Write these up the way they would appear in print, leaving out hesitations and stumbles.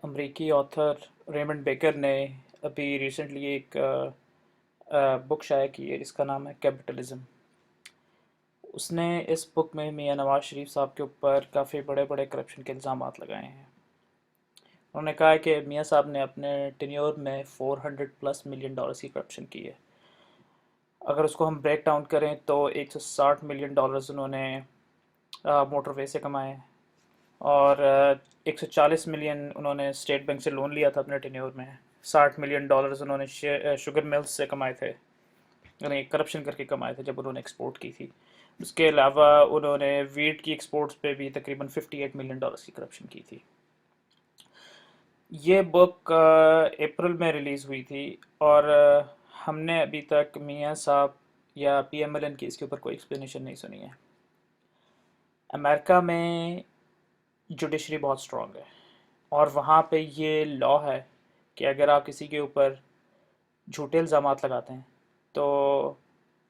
امریکی author Raymond baker نے ابھی ریسنٹلی ایک بک شائع کی ہے جس کا نام ہے کیپٹلزم۔ اس نے اس بک میں میاں نواز شریف صاحب کے اوپر کافی بڑے بڑے کرپشن کے الزامات لگائے ہیں۔ انہوں نے کہا ہے کہ میاں صاحب نے اپنے ٹینیور میں 400+ ملین ڈالرز کی کرپشن کی ہے۔ اگر اس کو ہم بریک ڈاؤن کریں تو 160 ملین ڈالرز انہوں نے موٹر وے سے کمائے ہیں، اور 140 ملین انہوں نے اسٹیٹ بینک سے لون لیا تھا اپنے ٹینیور میں۔ 60 ملین ڈالرز انہوں نے شوگر ملز سے کمائے تھے، یعنی کرپشن کر کے کمائے تھے جب انہوں نے ایکسپورٹ کی تھی۔ اس کے علاوہ انہوں نے ویٹ کی ایکسپورٹس پہ بھی تقریباً 58 ملین ڈالرز کی کرپشن کی تھی۔ یہ بک اپریل میں ریلیز ہوئی تھی، اور ہم نے ابھی تک میاں صاحب یا پی ایم ایل این کی اس کے اوپر کوئی ایکسپلینیشن نہیں سنی ہے۔ امریکہ میں جوڈیشری بہت سٹرونگ ہے، اور وہاں پہ یہ لا ہے کہ اگر آپ کسی کے اوپر جھوٹے الزامات لگاتے ہیں تو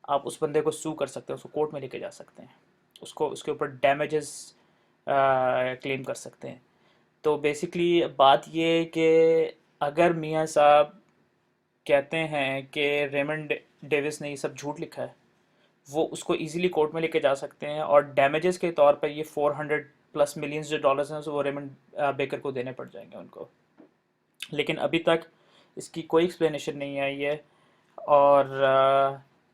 آپ اس بندے کو سو کر سکتے ہیں، اس کو کورٹ میں لے کے جا سکتے ہیں، اس کے اوپر ڈیمیجز کلیم کر سکتے ہیں۔ تو بیسیکلی بات یہ ہے کہ اگر میاں صاحب کہتے ہیں کہ ریمنڈ ڈیوس نے یہ سب جھوٹ لکھا ہے، وہ اس کو ایزیلی کورٹ میں لے کے جا سکتے ہیں، اور ڈیمیجز کے طور پر یہ 400+ ملینز جو ڈالرز ہیں وہ ریمنڈ بیکر کو دینے پڑ جائیں گے ان کو۔ لیکن ابھی تک اس کی کوئی ایکسپلینیشن نہیں آئی ہے۔ اور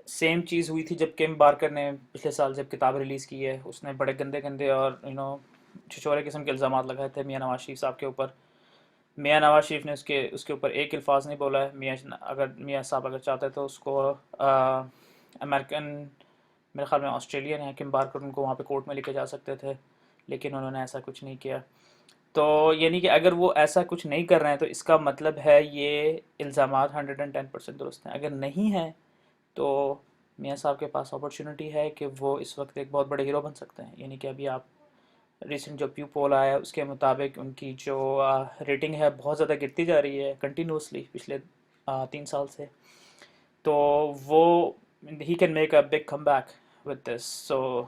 سیم چیز ہوئی تھی جب کیم بارکر نے پچھلے سال جب کتاب ریلیز کی ہے، اس نے بڑے گندے گندے اور چھچورے قسم کے الزامات لگائے تھے میاں نواز شریف صاحب کے اوپر۔ میاں نواز شریف نے اس کے اوپر ایک الفاظ نہیں بولا ہے۔ میاں صاحب اگر چاہتے تو اس کو امریکن، میرے خیال میں آسٹریلین ہے، کیم بارکر، ان کو وہاں پہ کورٹ میں لے کے جا سکتے تھے، لیکن انہوں نے ایسا کچھ نہیں کیا۔ تو یعنی کہ اگر وہ ایسا کچھ نہیں کر رہے ہیں تو اس کا مطلب ہے یہ الزامات 110% درست ہیں۔ اگر نہیں ہیں تو میاں صاحب کے پاس اپرچونٹی ہے کہ وہ اس وقت ایک بہت بڑے ہیرو بن سکتے ہیں۔ یعنی کہ ابھی آپ ریسنٹ جو پیو پول آیا ہے اس کے مطابق ان کی جو ریٹنگ ہے بہت زیادہ گرتی جا رہی ہے کنٹینیوسلی پچھلے 3 سال سے۔ تو وہ ہی can make a big come back with this. So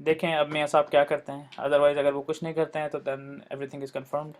دیکھیں اب میاں صاحب کیا کرتے ہیں، ادروائز اگر وہ کچھ نہیں کرتے ہیں تو then everything is confirmed.